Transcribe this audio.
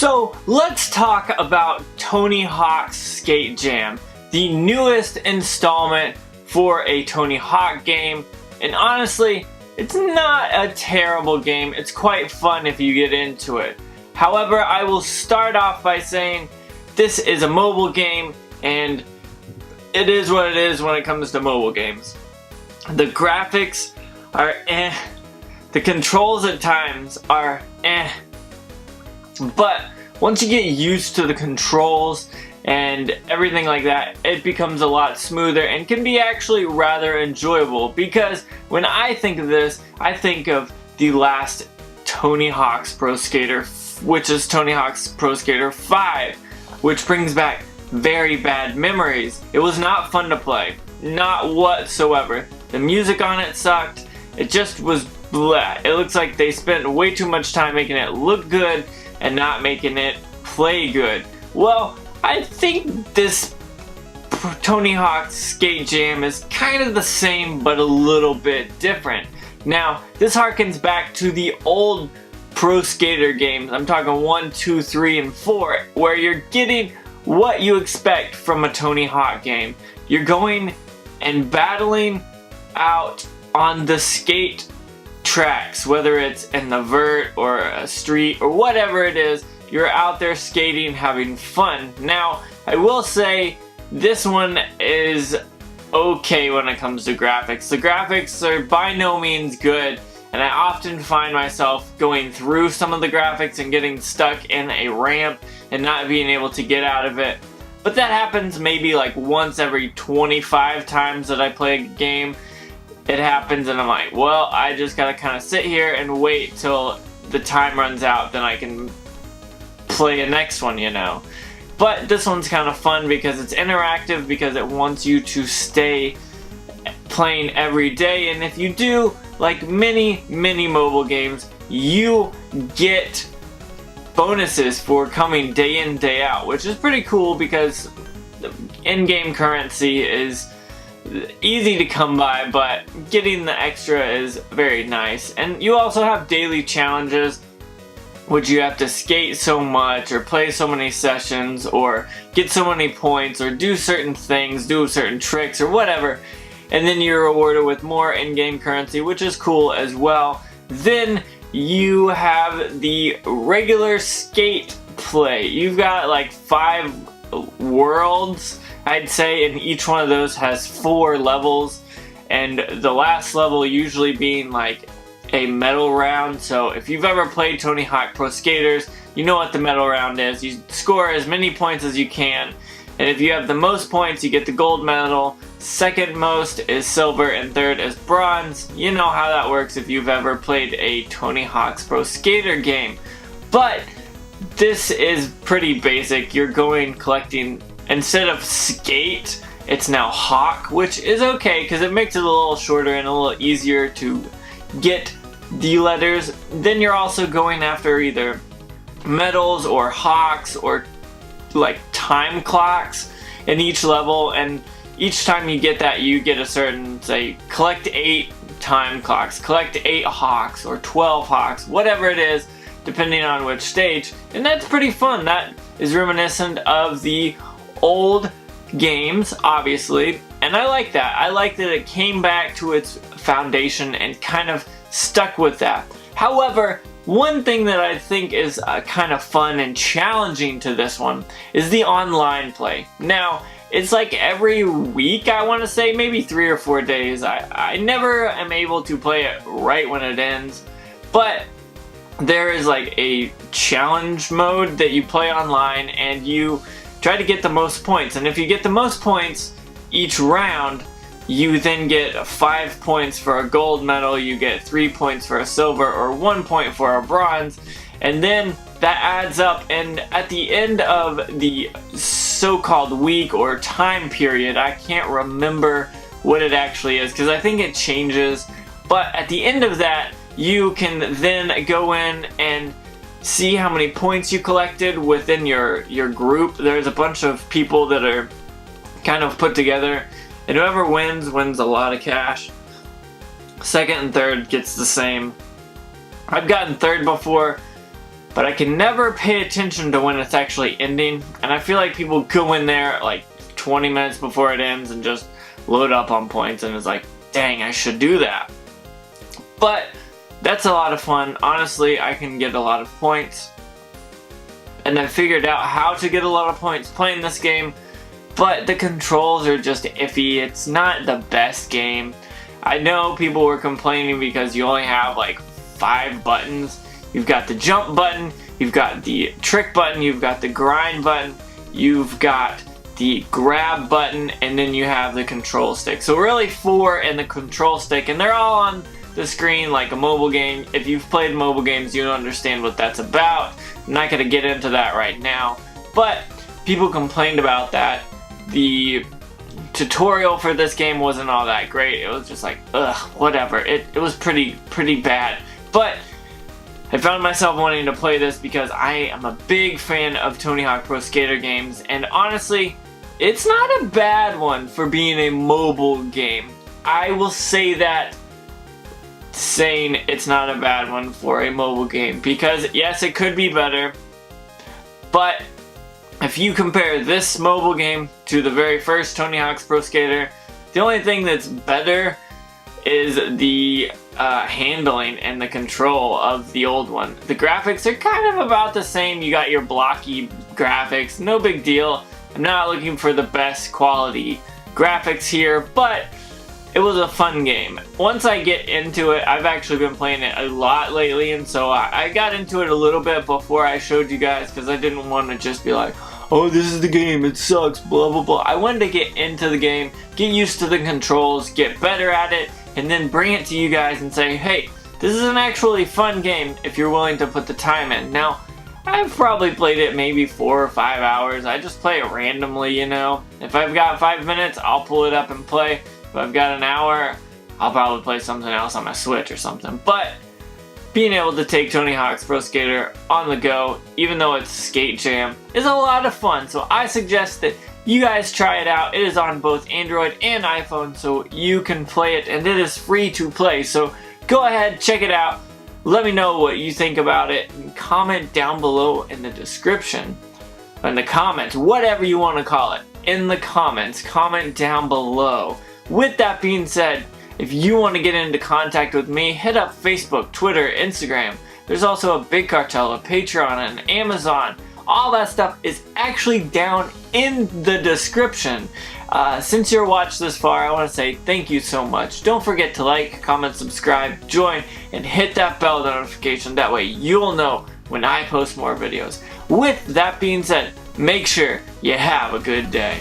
So let's talk about Tony Hawk's Skate Jam, the newest installment for a Tony Hawk game. And honestly, it's not a terrible game. It's quite fun if you get into it. However, I will start off by saying this is a mobile game, and it is what it is when it comes to mobile games. The graphics are eh. The controls at times are eh. But once you get used to the controls and everything like that, it becomes a lot smoother and can be actually rather enjoyable, because when I think of this, I think of the last Tony Hawk's Pro Skater, which is Tony Hawk's Pro Skater 5, which brings back very bad memories. It was not fun to play, not whatsoever. The music on it sucked. It just was bleh. It looks like they spent way too much time making it look good and not making it play good. Well, I think this Tony Hawk's Skate Jam is kind of the same, but a little bit different. Now, this harkens back to the old Pro Skater games. I'm talking 1, 2, 3, and 4, where you're getting what you expect from a Tony Hawk game. You're going and battling out on the skate tracks, whether it's in the vert or a street or whatever it is. You're out there skating, having fun. Now, I will say this one is okay when it comes to graphics. The graphics are by no means good, and I often find myself going through some of the graphics and getting stuck in a ramp and not being able to get out of it. But that happens maybe like once every 25 times that I play a game. It happens and I'm like, well, I just gotta kind of sit here and wait till the time runs out, then I can play a next one, you know. But this one's kind of fun because it's interactive, because it wants you to stay playing every day, and if you do, like many mobile games, you get bonuses for coming day in, day out, which is pretty cool because in-game currency is easy to come by, but getting the extra is very nice. And you also have daily challenges, which you have to skate so much or play so many sessions or get so many points or do certain things, do certain tricks or whatever, and then you're rewarded with more in-game currency, which is cool as well. Then you have the regular skate play. You've got like 5 worlds, I'd say, and each one of those has 4 levels, and the last level usually being like a medal round. So if you've ever played Tony Hawk Pro Skaters, you know what the medal round is. You score as many points as you can, and if you have the most points, you get the gold medal. Second most is silver, and third is bronze. You know how that works if you've ever played a Tony Hawk's Pro Skater game. But this is pretty basic. You're going collecting, instead of skate, it's now Hawk, which is okay because it makes it a little shorter and a little easier to get the letters. Then you're also going after either medals or Hawks or like time clocks in each level, and each time you get that, you get a certain, say, collect 8 time clocks, collect 8 Hawks or 12 Hawks, whatever it is, depending on which stage, and that's pretty fun. That is reminiscent of the old games, obviously, and I like that. I like that it came back to its foundation and kind of stuck with that. However, one thing that I think is kind of fun and challenging to this one is the online play. Now, it's like every week, I want to say, maybe 3 or 4 days. I never am able to play it right when it ends, but there is like a challenge mode that you play online, and you try to get the most points, and if you get the most points each round, you then get 5 points for a gold medal, you get 3 points for a silver, or 1 point for a bronze, and then that adds up, and at the end of the so-called week or time period, I can't remember what it actually is because I think it changes, but at the end of that, you can then go in and see how many points you collected within your group. There's a bunch of people that are kind of put together, and whoever wins a lot of cash. Second and third gets the same. I've gotten third before. but I can never pay attention to when it's actually ending, and I feel like people go in there like 20 minutes before it ends and just load up on points, and it's like, dang, I should do that. But that's a lot of fun. Honestly, I can get a lot of points, and I figured out how to get a lot of points playing this game, but the controls are just iffy. It's not the best game. I know people were complaining because you only have like 5 buttons. You've got the jump button, you've got the trick button, you've got the grind button, you've got the grab button, and then you have the control stick. So really 4 in the control stick, and they're all on the screen like a mobile game. If you've played mobile games, you understand what that's about. I'm not going to get into that right now, but people complained about that. The tutorial for this game wasn't all that great. It was just like, ugh, whatever. It was pretty bad. But I found myself wanting to play this because I am a big fan of Tony Hawk Pro Skater games, and honestly, it's not a bad one for being a mobile game. I will say that, saying it's not a bad one for a mobile game, because yes, it could be better, but if you compare this mobile game to the very first Tony Hawk's Pro Skater, the only thing that's better is the handling and the control of the old one. The graphics are kind of about the same. You got your blocky graphics, no big deal. I'm not looking for the best quality graphics here, but it was a fun game. Once I get into it, I've actually been playing it a lot lately, and so I got into it a little bit before I showed you guys, because I didn't want to just be like, oh, this is the game, it sucks, blah blah blah. I wanted to get into the game, get used to the controls, get better at it, and then bring it to you guys and say, hey, this is an actually fun game if you're willing to put the time in. Now, I've probably played it maybe 4 or 5 hours. I just play it randomly, you know. If I've got 5 minutes, I'll pull it up and play. If I've got an hour, I'll probably play something else on my Switch or something. But being able to take Tony Hawk's Pro Skater on the go, even though it's Skate Jam, is a lot of fun. So I suggest that you guys try it out. It is on both Android and iPhone, so you can play it, and it is free to play. So go ahead, check it out. Let me know what you think about it, and comment down below in the description, in the comments, whatever you want to call it. In the comments, comment down below. With that being said, if you want to get into contact with me, hit up Facebook, Twitter, Instagram. There's also a Big Cartel, a Patreon, and Amazon. All that stuff is actually down in the description. Since you're watched this far, I want to say thank you so much. Don't forget to like, comment, subscribe, join, and hit that bell notification. That way you'll know when I post more videos. With that being said, make sure you have a good day.